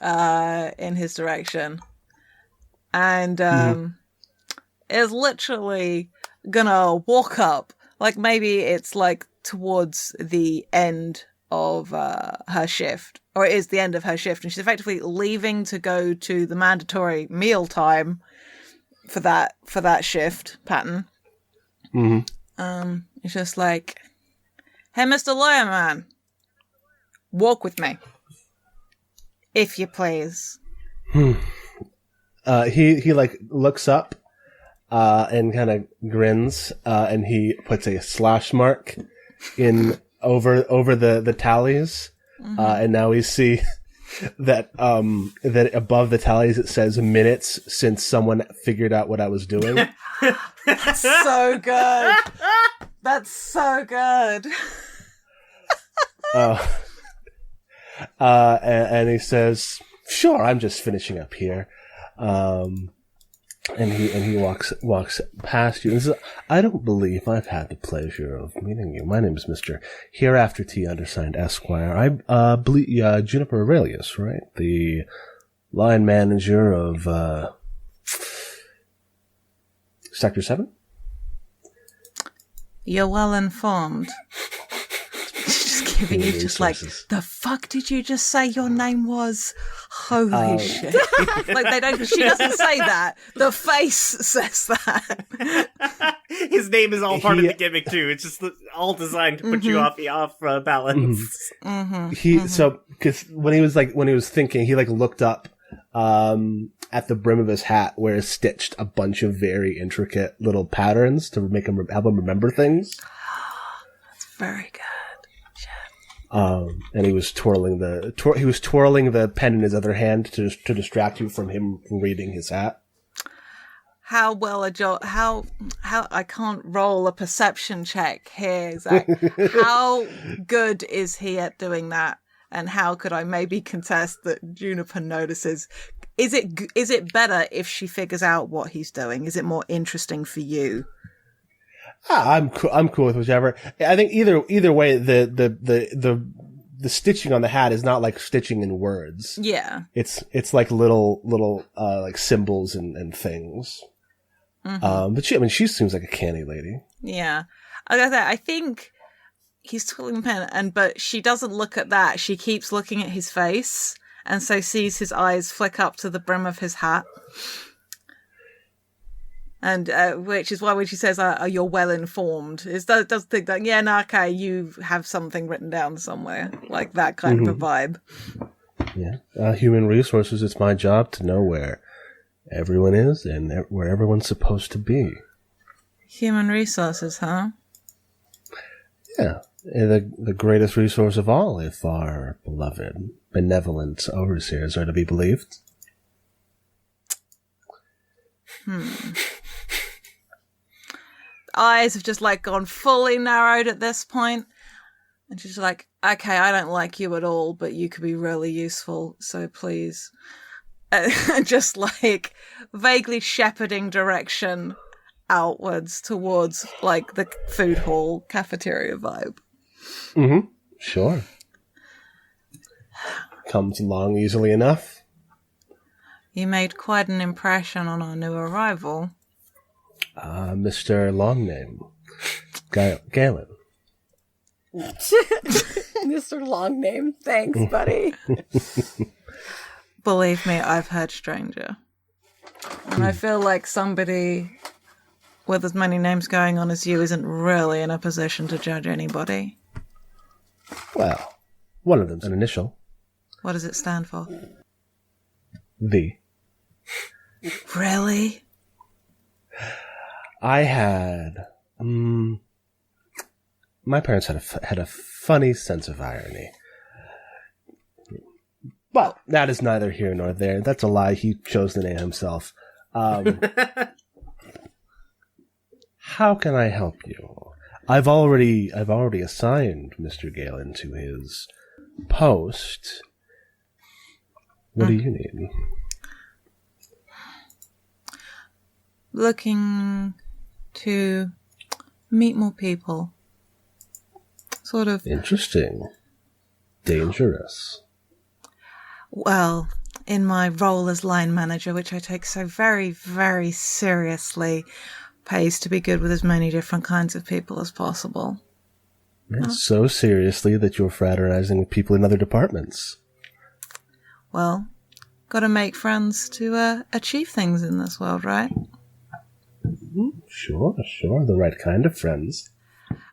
in his direction. And is literally gonna walk up. Like, maybe it's like towards the end of her shift, or it is the end of her shift, and she's effectively leaving to go to the mandatory meal time for that shift pattern. It's just like, hey, Mr. Lawyer Man, walk with me, if you please. He like looks up and kind of grins, and he puts a slash mark in over the tallies, and now we see that that above the tallies it says minutes since someone figured out what I was doing. That's so good. That's so good. And he says, "Sure, I'm just finishing up here." And he walks past you and says, "I don't believe I've had the pleasure of meeting you. My name is Mr. Hereafter T. Undersigned Esquire. I believe Juniper Aurelius, right? The line manager of Sector 7? You're well informed." Just giving you just like, the fuck did you just say your name was? Holy shit. Like, she doesn't say that. The face says that. His name is all part of the gimmick too. It's just all designed to put you off balance. So, because when he was thinking, he like looked up at the brim of his hat where it's stitched a bunch of very intricate little patterns to make him help him remember things. That's very good. And he was twirling the pen in his other hand to distract you from him reading his hat. How well how I can't roll a perception check here, Zach. How good is he at doing that? And how could I maybe contest that Juniper notices? Is it better if she figures out what he's doing? Is it more interesting for you? I'm cool with whichever. I think either way, the stitching on the hat is not like stitching in words. Yeah, it's like little like symbols and things. But she seems like a canny lady. Yeah, I think he's twirling the pen, but she doesn't look at that. She keeps looking at his face, and so sees his eyes flick up to the brim of his hat. And which is why when she says, "You're well informed," it does think that, yeah, no, okay, you have something written down somewhere, like that kind of a vibe. Yeah, human resources. It's my job to know where everyone is and where everyone's supposed to be. Human resources, huh? Yeah, the greatest resource of all, if our beloved, benevolent overseers are to be believed. Eyes have just like gone fully narrowed at this point, and she's like, "Okay, I don't like you at all, but you could be really useful, so please." Just like vaguely shepherding direction outwards towards like the food hall cafeteria vibe. Sure. Comes along easily enough. You made quite an impression on our new arrival. Mr. Longname. Galen. Mr. Longname. Thanks, buddy. Believe me, I've heard stranger. And I feel like somebody with as many names going on as you isn't really in a position to judge anybody. Well, one of them's an initial. What does it stand for? V. Really? I had... my parents had a funny sense of irony. But that is neither here nor there. That's a lie. He chose the name himself. How can I help you? I've already assigned Mr. Galen to his post. What do you need? Looking to meet more people. Sort of. Interesting. Dangerous. Well, in my role as line manager, which I take so very, very seriously, pays to be good with as many different kinds of people as possible. So seriously that you're fraternizing with people in other departments. Well, gotta make friends to achieve things in this world, right? Sure. The right kind of friends.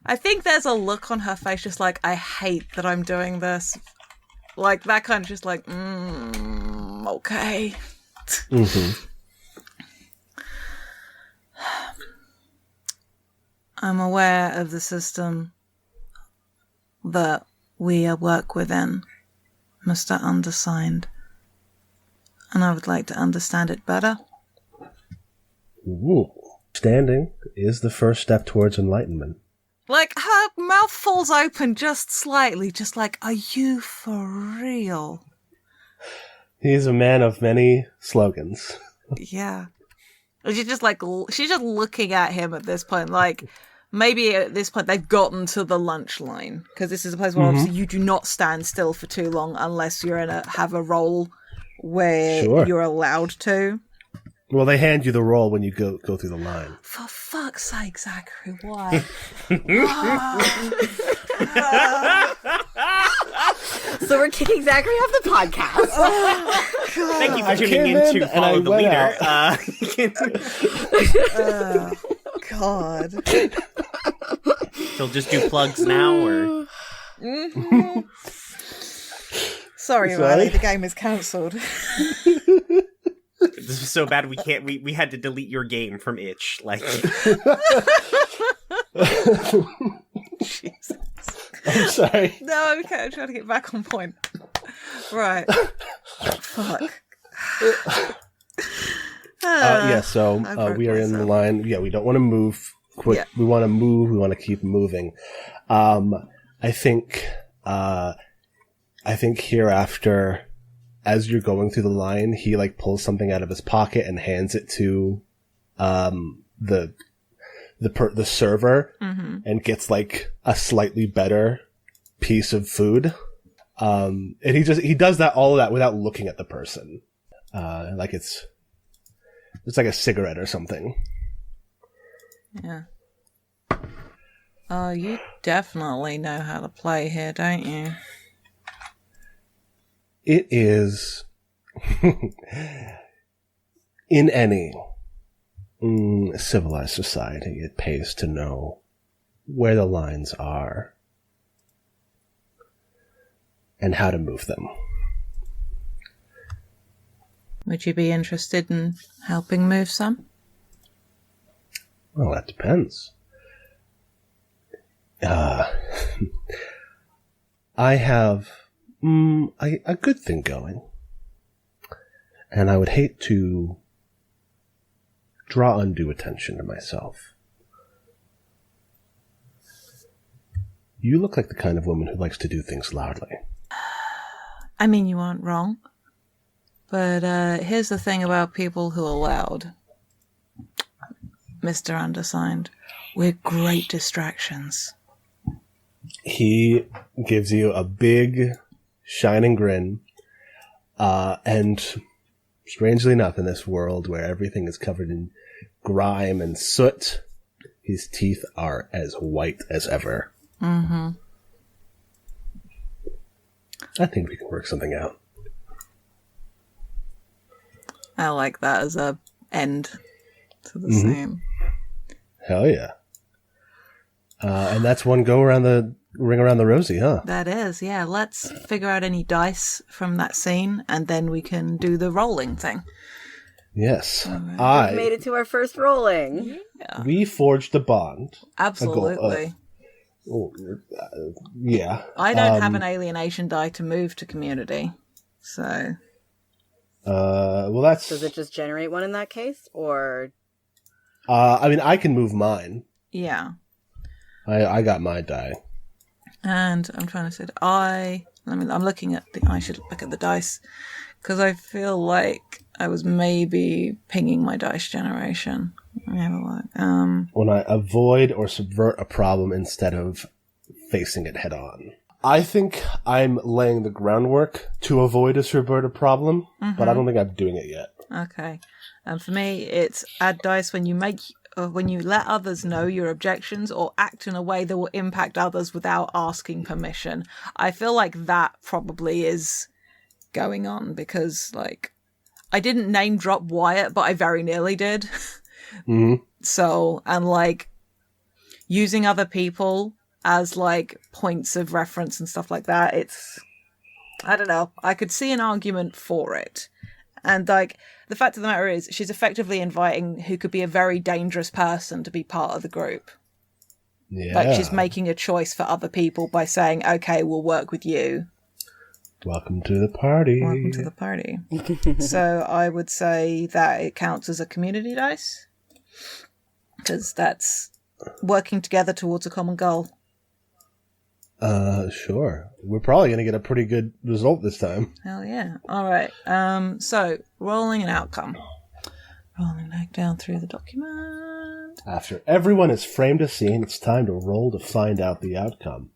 I think there's a look on her face just like, I hate that I'm doing this. Like, that kind of just like, okay. Mm-hmm. I'm aware of the system that we work within, Mr. Undersigned. And I would like to understand it better. Ooh. Standing is the first step towards enlightenment. Like, her mouth falls open just slightly, just like, are you for real? He's a man of many slogans. Yeah. She's just like, she's just looking at him at this point, like, maybe at this point they've gotten to the lunch line. Because this is a place where obviously you do not stand still for too long unless you're have a role where you're allowed to. Well, they hand you the roll when you go through the line. For fuck's sake, Zachary, why? So we're kicking Zachary off the podcast. Thank you for tuning in to Follow the Leader. God. So just do plugs now, or Sorry, Riley, the game is cancelled. this was so bad we had to delete your game from itch. Like, Jesus. I'm sorry. No, okay, I'm trying to get back on point. Right. Fuck. So we are in the line. Yeah, we don't want to move quick. Yeah. We want to move. We want to keep moving. I think hereafter, as you're going through the line, he like pulls something out of his pocket and hands it to the server, and gets like a slightly better piece of food. And he does all of that without looking at the person. Like it's like a cigarette or something. Yeah. Oh, you definitely know how to play here, don't you? It is in any civilized society, it pays to know where the lines are and how to move them. Would you be interested in helping move some? Well, that depends. I have a good thing going, and I would hate to draw undue attention to myself. You look like the kind of woman who likes to do things loudly. I mean, you aren't wrong. But here's the thing about people who are loud. Mr. Undersigned, we're great distractions. He gives you a big, shining grin, and strangely enough, in this world where everything is covered in grime and soot, his teeth are as white as ever. Mm-hmm. I think we can work something out. I like that as a end to the scene. Hell yeah. And that's one go around the ring around the rosy, huh? That is, yeah. Let's figure out any dice from that scene, and then we can do the rolling thing. Yes. We made it to our first rolling. Yeah. We forged a bond. Absolutely. Yeah. I don't have an alienation die to move to community, so... well, that's... Does it just generate one in that case, or...? I mean, I can move mine. Yeah. I got my die. And I'm trying to say, I'm looking at I should look at the dice, because I feel like I was maybe pinging my dice generation. Let me have a look. When I avoid or subvert a problem instead of facing it head on. I think I'm laying the groundwork to avoid a Sir Berta problem, but I don't think I'm doing it yet. Okay. And for me, it's add dice when you let others know your objections or act in a way that will impact others without asking permission. I feel like that probably is going on because, like, I didn't name drop Wyatt, but I very nearly did. So, and like, using other people as like points of reference and stuff like that, I don't know, I could see an argument for it. And like, the fact of the matter is, she's effectively inviting who could be a very dangerous person to be part of the group. Yeah. Like, she's making a choice for other people by saying, okay, we'll work with you. Welcome to the party. Welcome to the party. So I would say that it counts as a community dice. Because that's working together towards a common goal. Sure. We're probably going to get a pretty good result this time. Hell yeah. All right. So, rolling an outcome. Rolling back down through the document. After everyone has framed a scene, it's time to roll to find out the outcome.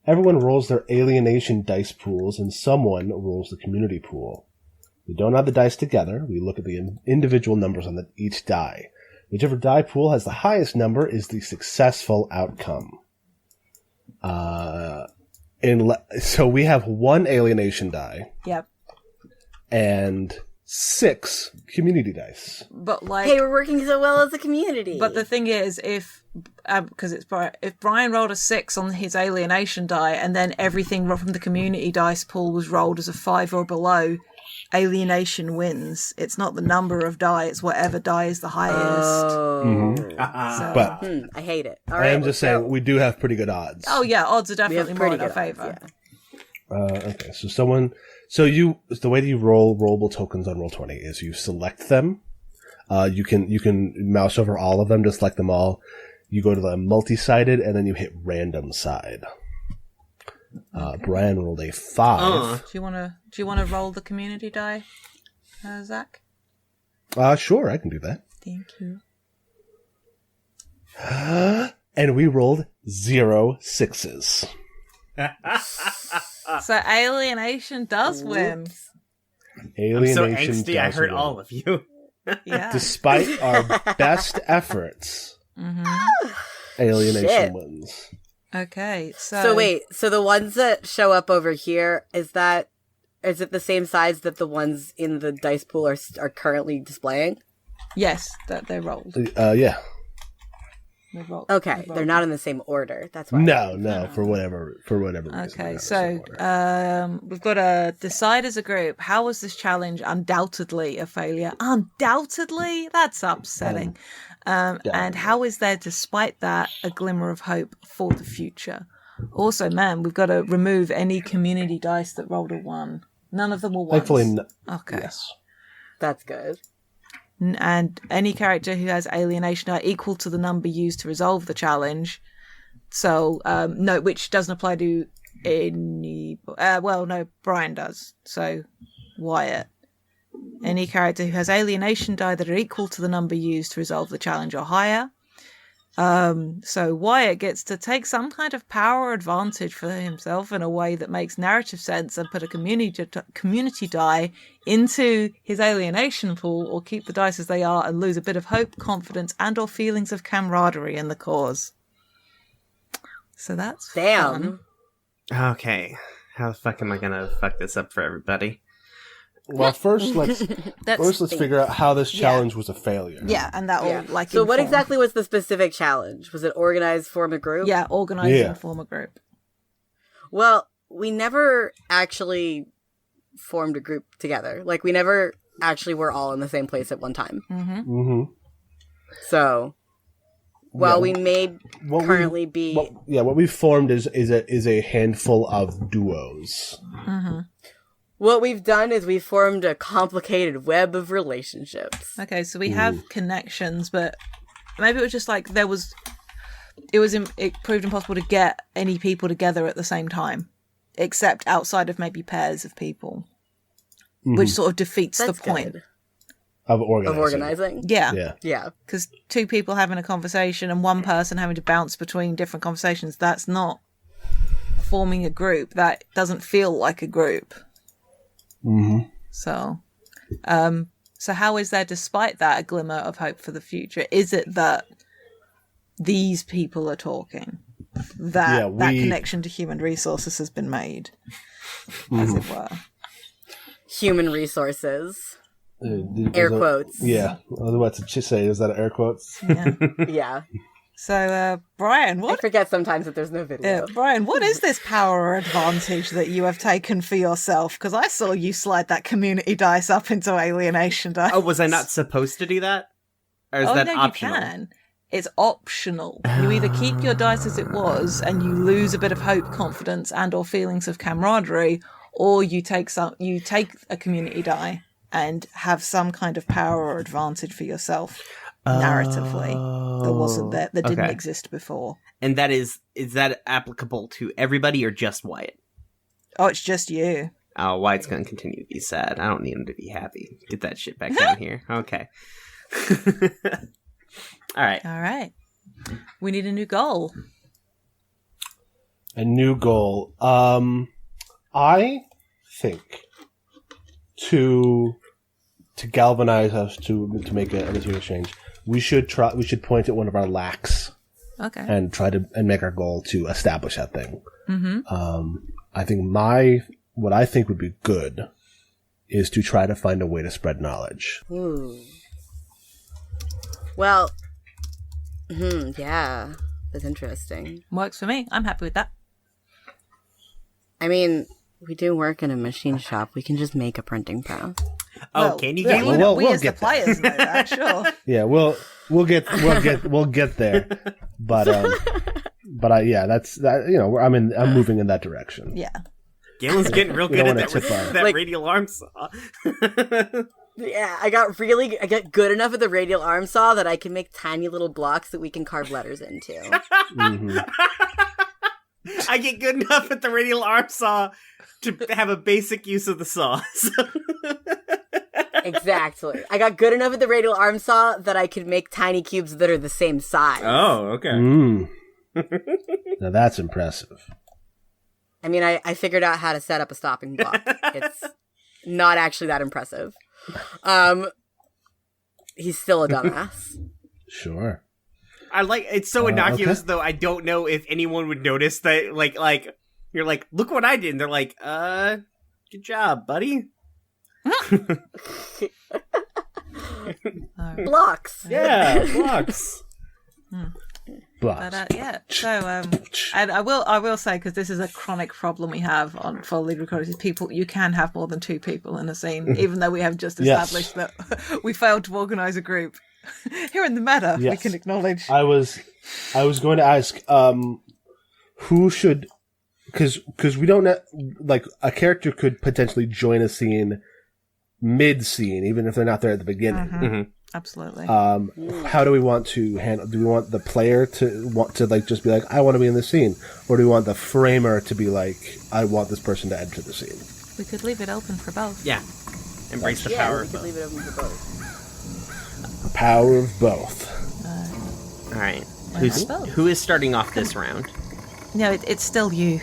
Everyone rolls their alienation dice pools, and someone rolls the community pool. We don't add the dice together. We look at the individual numbers on each die. Whichever die pool has the highest number is the successful outcome. So we have 1 alienation die. Yep. And 6 community dice. But like, Hey, we're working so well as a community. but the thing is, if Brian rolled a 6 on his alienation die, and then everything from the community dice pool was rolled as a 5 or below, alienation wins. It's not the number of die; it's whatever die is the highest. Oh. So- But I hate it. All I right, am just saying, we do have pretty good odds. oh yeah, odds are we have definitely more pretty in our good odds, favor. yeah. Okay, the way that you roll rollable tokens on Roll20 is you select them. You can mouse over all of them to select them all. You go to the multi-sided, and then you hit random side. Brian rolled a 5. Do you want to roll the community die, Zach? Sure, I can do that. Thank you. And we rolled 0 6s. So alienation does win. I'm Alienation so angsty, I does hurt win. all of you. Yeah. Despite our best efforts, alienation Shit. wins. Okay. So wait, so the ones that show up over here, is it the same size that the ones in the dice pool are currently displaying? Yes, that they rolled. Yeah. They rolled. Okay, They they're rolled. not in the same order. That's why. No, for whatever reason. they're Okay, not in the so same order. we've got to decide as a group, how was this challenge undoubtedly a failure? Undoubtedly? That's upsetting. And how is there, despite that, a glimmer of hope for the future? Also, man, we've got to remove any community dice that rolled a 1. None of them were 1s. Thankfully, Okay. yes. That's good. And any character who has alienation are equal to the number used to resolve the challenge. So, no, which doesn't apply to any... no, Brian does. So, Wyatt. Any character who has alienation die that are equal to the number used to resolve the challenge or higher. So Wyatt gets to take some kind of power advantage for himself in a way that makes narrative sense and put a community die into his alienation pool, or keep the dice as they are and lose a bit of hope, confidence, and or feelings of camaraderie in the cause. So that's fun. Damn. Okay, how the fuck am I gonna fuck this up for everybody? Well, first let's figure out how this challenge was a failure. Yeah, and that will Yeah. So what inform. exactly was the specific challenge? Was it organize, form a group? Yeah, organize and form a group. Well, we never actually formed a group together. Like, we never actually were all in the same place at one time. Mm-hmm. So, while Yeah. we may What currently be... what we've formed is a handful of duos. What we've done is we've formed a complicated web of relationships. Okay, so we have connections, but maybe it was just like it proved impossible to get any people together at the same time, except outside of maybe pairs of people, which sort of defeats That's the point. good. Of Of organizing. organizing? Yeah, Yeah. Yeah. because 2 people having a conversation and 1 person having to bounce between different conversations, that's not forming a group that doesn't feel like a group. Mm-hmm. So how is there, despite that, a glimmer of hope for the future? Is it that these people are talking? That connection to human resources has been made, as it were. Human resources. Air quotes. Yeah. I was about to say, is that air quotes? Yeah. Yeah. So, Brian, I forget sometimes that there's no video. Brian, what is this power or advantage that you have taken for yourself? Because I saw you slide that community dice up into alienation dice. Oh, was I not supposed to do that? Or is that optional? You can. It's optional. You either keep your dice as it was and you lose a bit of hope, confidence, and or feelings of camaraderie, or you take a community die and have some kind of power or advantage for yourself narratively that didn't exist before. And is that applicable to everybody or just Wyatt? Oh, it's just you. Oh, Wyatt's going to continue to be sad. I don't need him to be happy. Get that shit back down here. Okay. All right. We need a new goal. A new goal. I think to galvanize us to make a material change, we should point at one of our lacks. Okay. And and make our goal to establish that thing. Mm-hmm. I think what I think would be good is to try to find a way to spread knowledge. Ooh. Well, yeah, that's interesting. Works for me. I'm happy with that. I mean, we do work in a machine shop. We can just make a printing press. Oh, can you? Yeah, we as the players know that, sure. Yeah, we'll get there, but that's that. You know, I'm moving in that direction. Yeah. Galen's getting real good at that radial arm saw. Yeah, I got good enough at the radial arm saw that I can make tiny little blocks that we can carve letters into. Mm-hmm. I get good enough at the radial arm saw to have a basic use of the saw. Exactly. I got good enough at the radial arm saw that I could make tiny cubes that are the same size. Oh, okay. Now that's impressive. I mean, I figured out how to set up a stopping block. It's not actually that impressive. He's still a dumbass. Sure. It's so innocuous, okay. though. I don't know if anyone would notice that, like, you're like, look what I did. And they're like, good job, buddy. Blocks. Yeah, blocks. Blocks. But, yeah, so, and I will say, because this is a chronic problem we have on for lead recorders, is you can have more than two people in a scene, even though we have just established that we failed to organize a group. Here in the meta, we can acknowledge. I was going to ask, who should, because we don't know, like, a character could potentially join a scene mid-scene, even if they're not there at the beginning. Mm-hmm. Mm-hmm. Absolutely. How do we want to handle? Do we want the player to want to like just be like, I want to be in the scene, or do we want the framer to be like, I want this person to enter the scene? We could leave it open for both. Yeah, embrace the power. We could leave it open for both. The power of both. All right, who is starting off this round? No, it's still you.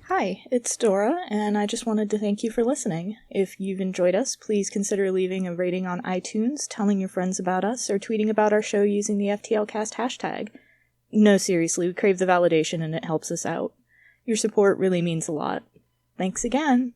Hi, it's Dora, and I just wanted to thank you for listening. If you've enjoyed us, please consider leaving a rating on iTunes, telling your friends about us, or tweeting about our show using the FTLcast hashtag. No, seriously, we crave the validation and it helps us out. Your support really means a lot. Thanks again!